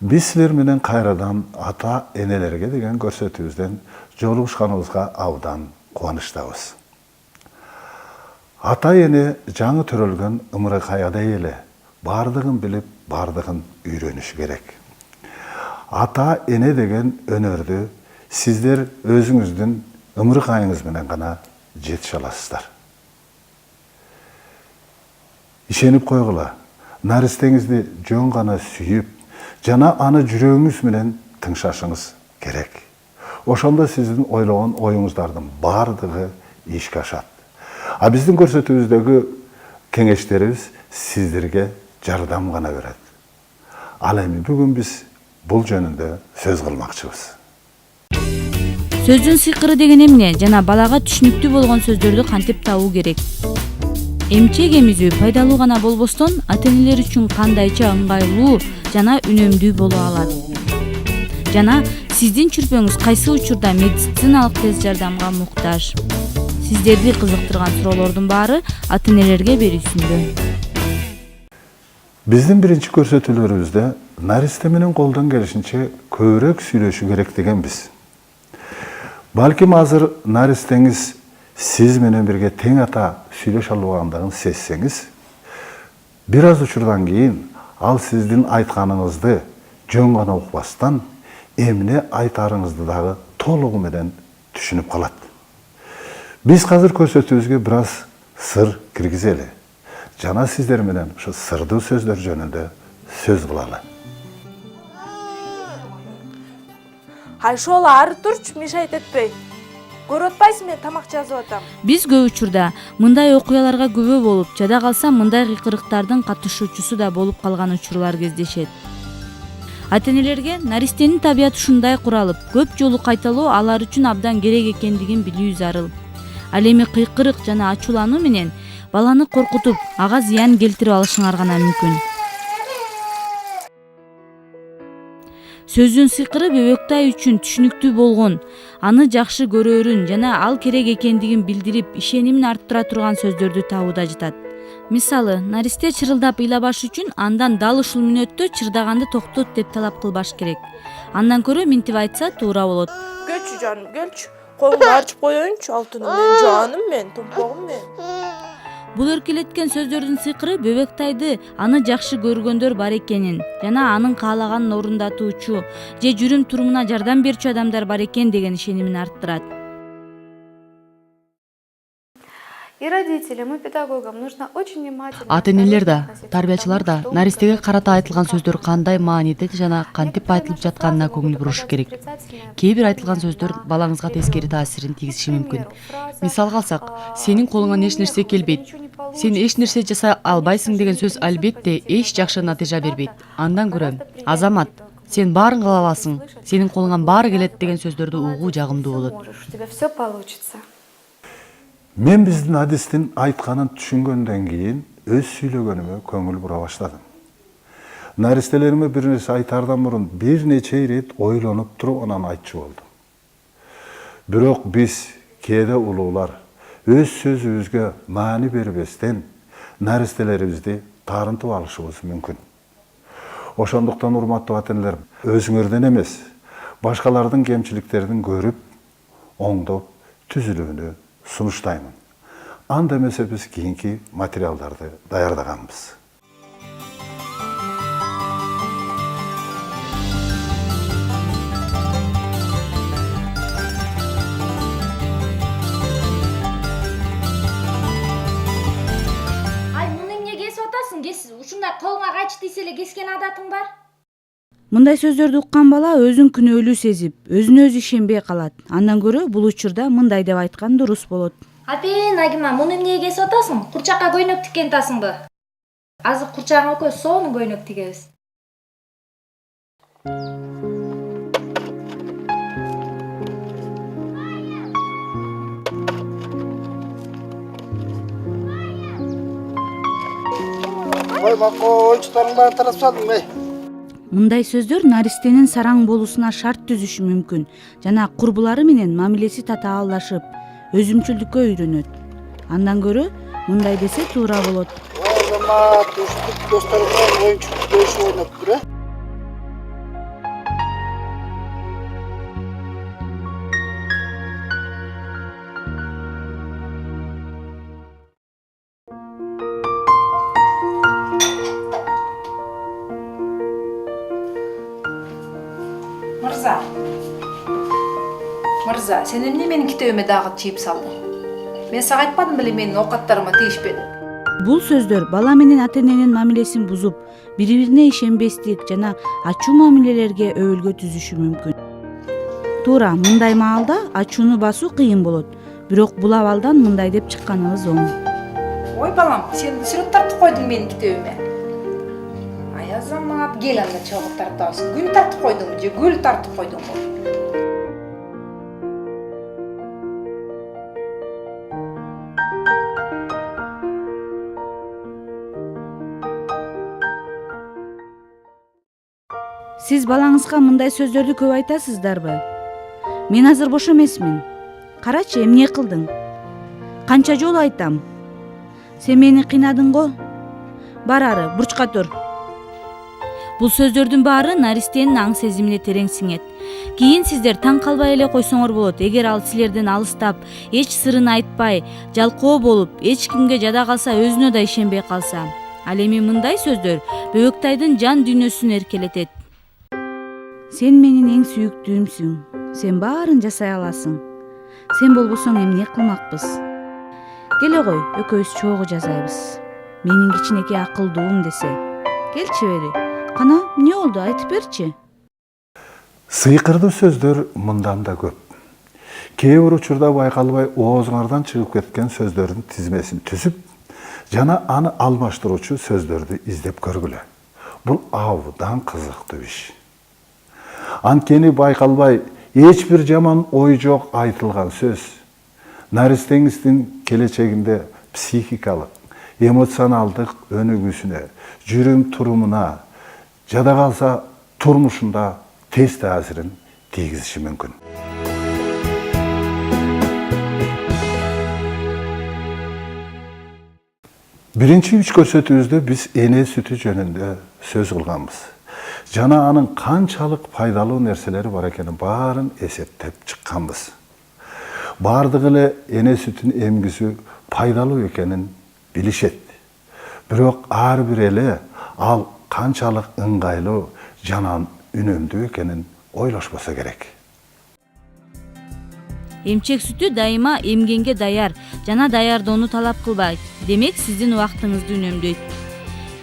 Biz sizler менен кайрадан ата энелерге деген көрсөтүүбүздөн жолугушканыбызга абдан кубанычтабыз. Ата эне жаңы төрөлгөн ымыракаядай эле бардыгын билип, бардыгын үйрөнүшү керек. Ата эне деген өнөрдү сиздер өзүңүздүн ымыракайыңыз менен гана жетише аласыздар. Ишенип койгула, наристеңизди жөн гана сүйүп, жана аны жүрөгүңүз менен тыңшашыңыз керек. Ошондо сиздин ойлогон оюңуздардын бардыгы ишке ашат. А биздин көрсөтүүбүздөгү кеңештерибиз сиздерге жардам гана берет. Ал эми бүгүн биз бул жөнүндө сөз кылмакчыбыз. Сөздүн сыйкыры деген эмне жана балага түшүнүктүү болгон сөздөрдү кантип табуу керек? Эмчек эмизүү пайдалуу гана болбостон, ата-энелер үчүн кандайча ыңгайлуу жана үнөмдүү боло алат. Жана сиздин чүрпөңүз кайсы учурда медициналык тез жардамга муктаж? Сиздерди кызыктырган суроолордун баары ата-энелерге берүүсүндө. Биздин биринчи көрсөтүүлөрүбүздө наристе менен колдон келишинче көбүрөөк сүйлөшүү керек дегенбиз. Балким азыр наристеңиз сиз менен бирге тең ата сүйлөшө албагандыгын сезсеңиз, бир аз учурдан кийин ал сиздин айтканыңызды жөн гана укпастан, эмне айтарыңызды дагы толугу менен түшүнүп калат. Биз азыр көрсөтүүбүзгө бир аз сыр киргизели. Жана сиздер менен ушу сырдуу сөздөр жөнүндө сөз кылалы. Айшол ары турчу, мешайт этпей. Көрүп атпайсың, мен тамак жазып атам. Биз көп учурда мындай окуяларга күбө болуп, жада калса мындай кыйкырыктардын катышуучусу да болуп калган учурлар кездешет. Ата-энелерге наристенин табияты ушундай куралып, көп жолу кайталоо алар үчүн абдан керек экендигин билүү зарыл. Ал эми кыйкырык жана ачуулануу менен баланы коркутуп, ага зыян келтирип алышыңар гана мүмкүн. Сөздүн сыйкыры бөбөктай үчүн түшүнүктүү болгон, аны жакшы көрөрүн жана ал керек экендигин билдирип, ишенимин арттыра турган сөздөрдү табууда жатат. Мисалы, наристе чырылдап ыйлабаш үчүн андан дал ушул мүнөттө чырдаганды токтот деп талап кылбаш керек. Андан көрө минтип айтса туура болот. Келчү жаным, келчү. Колуңду арчып коеюнчу, алтыным мен, жаным мен, томпогум мен. Бул эркелеткен сөздөрдүн сыйкыры бөбөктайды аны жакшы көргөндөр бар экенин жана анын каалаганын орундатуучу же жүрүм турумуна жардам берчү адамдар бар экен деген ишенимин арттырат. И родителям, и педагогам нужно очень внимательно. Ата-энелер да, тарбиячылар да наристеге карата айтылган сөздөр кандай мааниде жана кантип айтылып жатканына көңүл бурушу керек. Кээ бир айтылган сөздөр балаңызга тескери таасирин тийгизиши мүмкүн. Мисалга алсак, сенин колуңан эч нерсе келбейт, сен эч нерсе жасай албайсың деген сөз албетте эч жакшы натыйжа бербейт. Андан көрө, азамат, сен баарын кыла аласың, сенин колуңан баары келет деген сөздөрдү угуу жагымдуу болот. У тебя все получится. Мен биздин адистин айтканын түшүнгөндөн кийин өз сүйлөгөнүмө көңүл бура баштадым. Наристелериме бир нерсе айтардан мурун бир нече ирет ойлонуп туруп анан айтчу болдум. Бирок биз кээде улуулар өз сөзүбүзгө маани бербестен наристелерибизди таарынтып алышыбыз мүмкүн. Ошондуктан урматтуу ата-энелерим, өзүңөрдөн эмес, башкалардын кемчиликтерин көрүп, оңдоп, түзүлүүнү сунуштаймын. Анда эмесе биз кийинки материалдарды даярдаганбыз. Ай, муну эмне кесип атасың? Ушундай колуңа кайчы тийсе эле кескен адатың бар? Мындай сөздөрдү уккан бала өзүн күнөөлүү сезип, өзүнө өзү ишенбей калат. Андан көрө бул учурда мындай деп айткан дурус болот. Апе, Нагима, муну эмнеге кесип атасың? Курчакка көйнөк тиккен атасыңбы? Азыр курчагың экөөбүз сонун көйнөк тигебиз. Ой, макол, чутарың баарын тарап салдың бе? Мындай сөздөр наристенин сараң болуусуна шарт түзүшү мүмкүн жана курбулары менен мамилеси татаалдашып, өзүмчүлдүккө үйрөнөт. Андан көрө мындай десе туура болот. Азамат, достору менен оюнчук ойнап тур, Арза, сен эмне менин китебиме дагы чийип салдың? Мен сага айтпадым беле менин оокаттарыма тийишпе деп. Бул сөздөр бала менен ата эненин мамилесин бузуп, бири-бирине ишенбестик жана ачуу мамилелерге өбөлгө түзүшү мүмкүн. Туура, мындай маалда ачууну басуу кыйын болот. Бирок бул абалдан мындай деп чыкканыбыз оң. Ой балам, сен сүрөт тартып койдуң менин китебиме. Ай азамат, кел анда чогуу тартабыз. Гүл тартып койдуңбу же гүл тартып койдуңбу? Сиз балаңызга мындай сөздөрдү көп айтасыздарбы? Мен азыр бош эмесмин. Карачы, эмне кылдың? Канча жолу айтам? Сен мени кыйнадың го? Бар ары, бурчка тур. Бул сөздөрдүн баары наристенин аң сезимине терең сиңет. Кийин сиздер таң калбай эле койсоңор болот, эгер ал силерден алыстап, эч сырын айтпай, жалкоо болуп, эч кимге жада калса, өзүнө да ишенбей калса. Ал эми мындай сөздөр Бөбөктайдын жан дүйнөсүн эркелетет. Сен менин эң сүйүктүүмсүң. Сен баарын жасай аласың. Сен болбосоң эмне кылмакпыз? Келе кой, экөөбүз чогуу жазайбыз. Менин кичинекей акылдуум десе. Келчи бери. Кана, эмне болду? Айтып берчи. Сыйкырдуу сөздөр мындан да көп. Кээ бир учурда байкалбай оозуңардан чыгып кеткен сөздөрдүн тизмесин түзүп, жана аны алмаштыруучу сөздөрдү издеп көргүлө. Бул абдан кызыктуу иш. Анткени байкалбай эч бир жаман ой жок айтылган сөз наристеңиздин келечегинде психикалык, эмоционалдык өнүгүүсүнө, жүрүм турумуна, жада калса турмушунда тез таасирин тийгизиши мүмкүн. Биринчи 3 көрсөтүүбүздө биз эне сүтү жөнүндө сөз кылганбыз. Жана анын канчалык пайдалуу нерселери бар экенин баарын эсептеп чыкканбыз. Бардыгы эле эне сүтүн эмгизүү пайдалуу экенин билишет. Бирок ар бир эле ал канчалык ыңгайлуу жана үнөмдүү экенин ойлошпосо керек. Эмчек сүтү дайыма эмгенге даяр жана даярдоону талап кылбайт. Демек сиздин убактыңызды үнөмдөйт.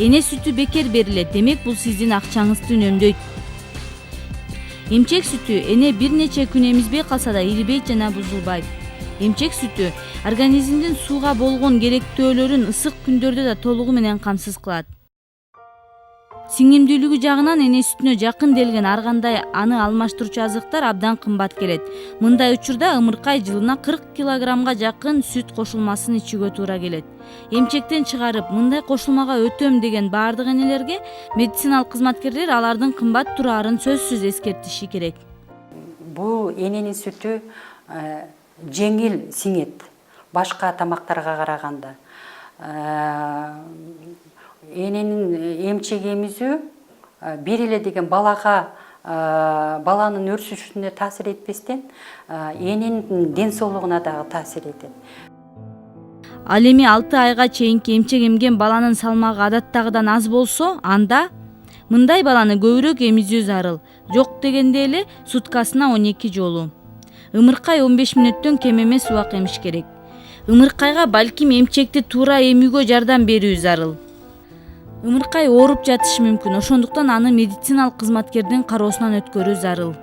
Эне сүтү бекер берилет, демек бул сиздин акчаңызды үнөмдөйт. Эмчек сүтү эне бир нече күн эмизбей калса да ирибейт жана бузулбайт. Эмчек сүтү организмдин сууга болгон керектөөлөрүн ысык күндөрдө да толугу менен камсыз кылат. Сиңимдүүлүгү жагынан эне сүтүнө жакын делген ар кандай аны алмаштыруучу азыктар абдан кымбат келет. Мындай учурда ымыркай жылына 40 килограммга жакын сүт кошулмасын ичүүгө туура келет. Эмчектен чыгарып, мындай кошулмага өтөм деген баардык энелерге медициналык кызматкерлер алардын кымбат турарын сөзсүз эскертиши керек. Бул эненин сүтү жеңил сиңет башка тамактарга караганда. Эненин эмчек эмизүү бир эле деген баланын өрсүшүнө таасир этпестен эненин ден соолугуна дагы таасир этет. Ал эми 6 айга чейинки эмчек эмген баланын салмагы адаттагыдан аз болсо, анда мындай баланы көбүрөөк эмизүү зарыл. Жок дегенде эле суткасына 12 жолу. Ымыркай 15 мүнөттөн кем эмес убак эмиш керек. Ымыркайга балким эмчекти туура эмүүгө жардам берүү зарыл. Ымыркай ооруп жатышы мүмкүн, ошондуктан аны медициналык кызматкердин кароосунан өткөрүү зарыл.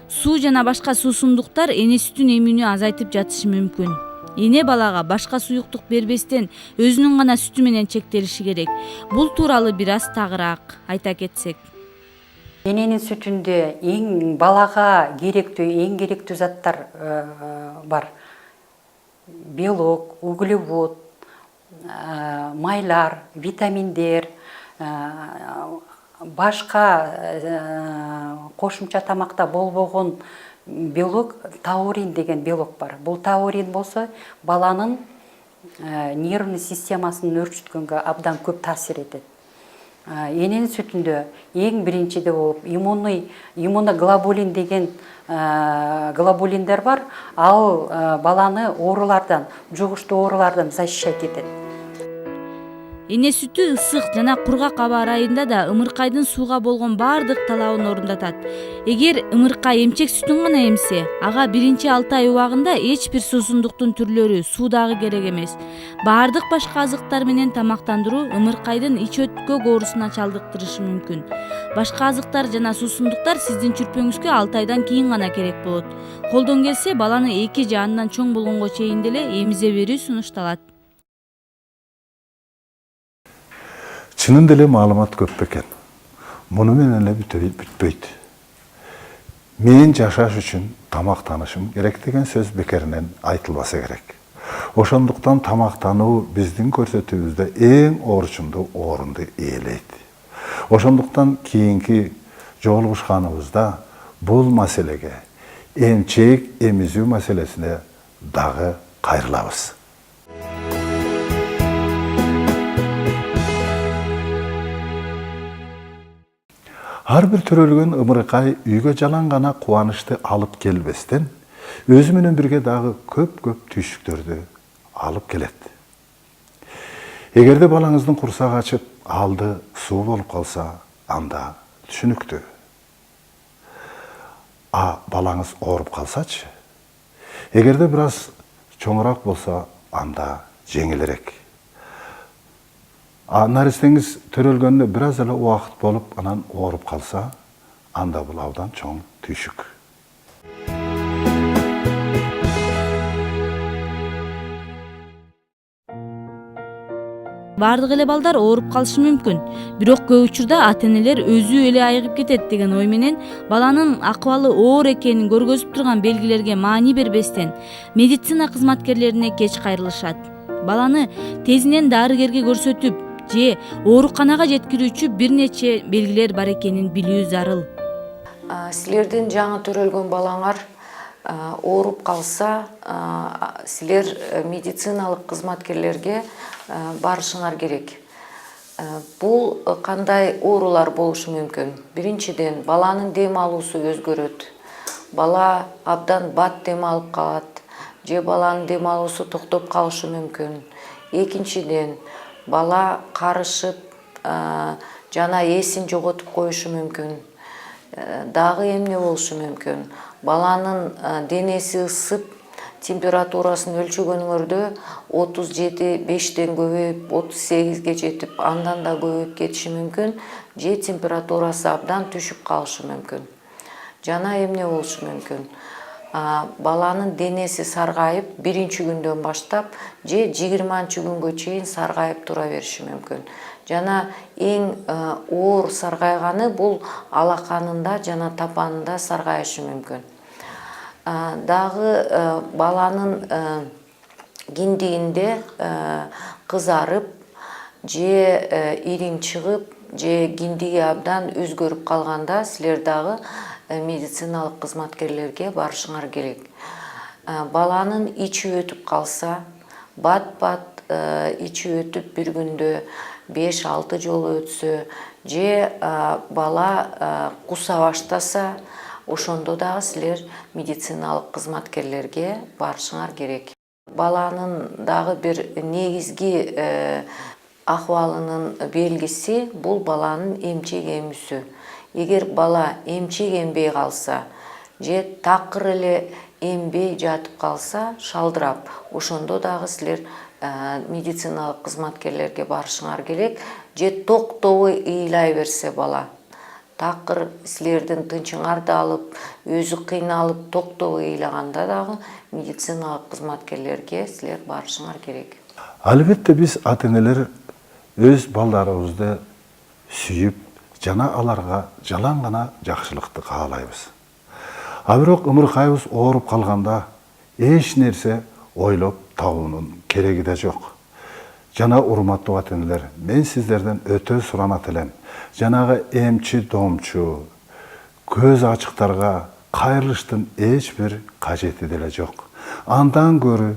Суу жана башка суусундуктар эне сүтүн эмүүнү азайтып жатышы мүмкүн. Эне балага башка суюктук бербестен өзүнүн гана сүтү менен чектелиши керек. Бул тууралуу бир аз тагыраак айта кетсек. Эненин сүтүндө балага эң керектүү заттар бар. Белок, углевод, майлар, витаминдер, башка кошумча тамакта болбогон белок, таурин деген белок бар. Бул таурин болсо баланын нервный системасын өрчүткөнгө абдан көп таасир этет. Эненин сүтүндө эң биринчиде болуп иммуноглобулин деген глобулиндер бар. Ал баланы оорулардан, жугуштуу оорулардан защищать этет. эне сүтү ысык жана кургак аба ырайында да ымыркайдын сууга болгон баардык талабын орундатат. Эгер ымыркай эмчек сүтүн гана эмсе, ага биринчи 6 ай убагында эч бир суусундуктун түрлөрү, суу дагы керек эмес. Баардык башка азыктар менен тамактандыруу ымыркайдын ич өткөк оорусуна чалдыктырышы мүмкүн. Башка азыктар жана суусундуктар сиздин чүрпөңүзгө 6 айдан кийин гана керек болот. Колдон келсе, баланы 2 же андан чоң болгонго чейин деле эмизе берүү сунушталат. Чынын деле маалымат көп бекен. Муну менен эле бүтпөйт. Мен жашаш үчүн тамактанышым керек деген сөз бекеринен айтылбаса керек. Ошондуктан тамактануу биздин көрсөтүүбүздө эң орчундуу орунду ээлейт. Ошондуктан кийинки жолугушканыбызда бул маселеге, эмчек эмизүү маселесине дагы кайрылабыз. Ар бир төрөлгөн ымыркай үйгө жалаң гана кубанычты алып келбестен, өзү менен бирге дагы көп түйшүктөрдү алып келет. Эгерде балаңыздын курсагы ачып, алды суу болуп калса, анда түшүнүктүү. Балаңыз ооруп калсачы? Эгерде бир аз чоңураак болсо, анда жеңилирээк. Наристеңиз төрөлгөнүнө бир аз эле убакыт болуп, анан ооруп калса, анда бул абдан чоң түйшүк. Бардык эле балдар ооруп калышы мүмкүн. Бирок көп учурда ата-энелер өзү эле айыгып кетет деген ой менен баланын акыбалы оор экенин көргөзүп турган белгилерге маани бербестен, медицина кызматкерлерине кеч кайрылышат. Баланы тезинен дарыгерге көрсөтүп же ооруканага жеткирүүчү бир нече белгилер бар экенин билүү зарыл. Силердин жаңы төрөлгөн балаңар ооруп калса, силер медициналык кызматкерлерге барышыңар керек. Бул кандай оорулар болушу мүмкүн? Биринчиден, баланын дем алуусу өзгөрөт. Бала абдан бат дем алып калат, же баланын дем алуусу токтоп калышы мүмкүн. Экинчиден, бала карышып, жана эсин жоготуп коюшу мүмкүн. Дагы эмне болушу мүмкүн? Баланын денеси ысып, температурасын өлчөгөнүңөрдө 37,5ден көбөйүп, 38ге жетип, андан да көбөйүп кетиши мүмкүн, же температурасы абдан түшүп калышы мүмкүн. Жана эмне болушу мүмкүн? Баланын денеси саргайып, биринчи күндөн баштап, же 20-чы күнгө чейин саргайып тура бериши мүмкүн. Жана эң оор саргайганы бул алаканында жана тапанында саргайышы мүмкүн. Дагы баланын киндигинде кызарып, же ириң чыгып, же киндиги абдан өзгөрүп калганда, силер дагы медициналык кызматкерлерге барышыңар керек. Баланын ичи өтүп калса, бат-бат ичи өтүп бир күндө 5-6 жолу өтсө, же бала куса баштаса, ошондо дагы силер медициналык кызматкерлерге барышыңар керек. Баланын дагы бир негизги акыбалынын белгиси бул баланын эмчек эмүүсү. Эгер бала эмчек эмбей калса, же такыр эле эмбей жатып калса, шалдырап, ошондо дагы силер медициналык кызматкерлерге барышыңар керек. Же токтобой ыйлай берсе бала, такыр силердин тынчыңарды алып, өзү кыйналып, токтобой ыйлаганда дагы медициналык кызматкерлерге силер барышыңар керек. Албетте биз ата-энелер өз балдарыбызды сүйүп, жана аларга жалаң гана жакшылыкты каалайбыз. Бирок ымыркайыбыз ооруп калганда эч нерсе ойлоп табуунун кереги да жок. Жана урматтуу ата-энелер, мен сиздерден өтө суранат элем. Жанагы эмчи домчу, көз ачыктарга кайрылыштын эч бир кажети деле жок. Андан көрү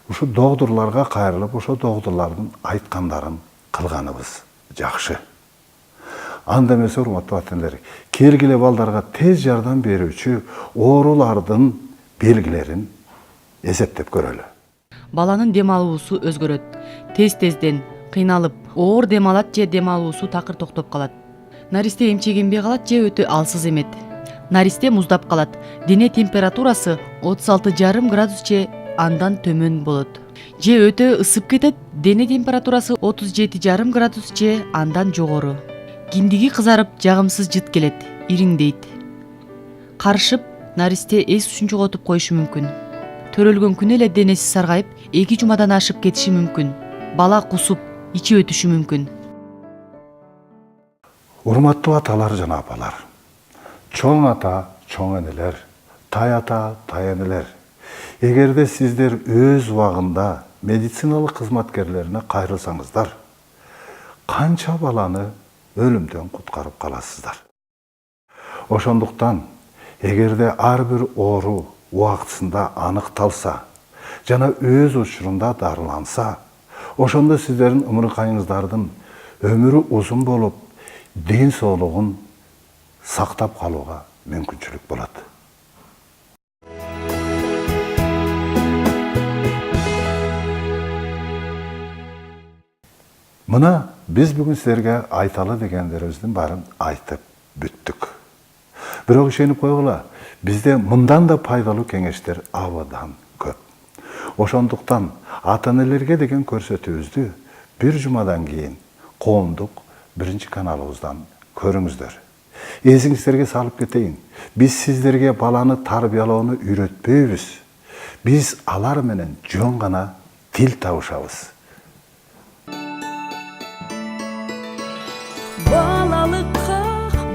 ушу доктурларга кайрылып, ошо доктурлардын айткандарын кылганыбыз жакшы. Анда эмес, урматтуу ата-энелер, келгиле балдарга тез жардам берүүчү оорулардын белгилерин эсептеп көрөлү. Баланын дем алуусу өзгөрөт. Тез-тезден кыйналып оор дем алат же дем алуусу такыр токтоп калат. Наристе эмчегенбей калат же өтө алсыз эмет. Наристе муздап калат. Дене температурасы 36,5 градус же андан төмөн болот. Же өтө ысып кетет. Дене температурасы 37,5 градус же андан жогору. Киндиги кызарып, жагымсыз жыт келет, ириңдейт. Карышып, наристе эс түшүн жоготуп коюшу мүмкүн. Төрөлгөн күнү эле денеси саргайып, 2 жумадан ашып кетиши мүмкүн. Бала кусуп, ичи өтүшү мүмкүн. Урматтуу аталар жана апалар, чоң ата, чоң энелер, тай ата, тай энелер, эгерде сиздер өз убагында медициналык кызматкерлерине кайрылсаңыздар, канча баланы өлүмдөн куткарып каласыздар. Ошондуктан, эгерде ар бир оору убактысында аныкталса, жана өз учурунда дарыланса, ошондо сиздердин ымыркайыңыздардын өмүрү узун болуп, ден соолугун сактап калууга мүмкүнчүлүк болот. Мына биз бүгүн силерге айталы дегендерибиздин баарын айтып бүттүк. Бирок ишенип койгула, бизде мындан да пайдалуу кеңештер абадан көп. Ошондуктан ата-энелерге деген көрсөтүүбүздү бир жумадан кийин коомдук 1-каналыбыздан көрүңүздөр. Эсиңиздерге салып кетейин, биз сиздерге баланы тарбиялоону үйрөтпөйбүз. Биз алар менен жөн гана тил табышабыз. Балалыкка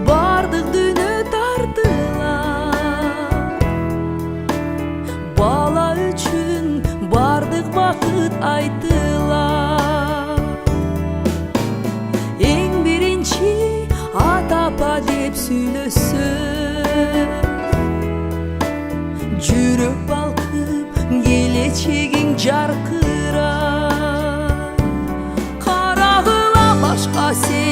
бардык дүйнө тартылар, бала үчүн бардык бакыт айтылар. Эң биринчи ата-апа деп сүйлөсө, жүрөк балкып келечегиң жаркырар. Карагыла башка сен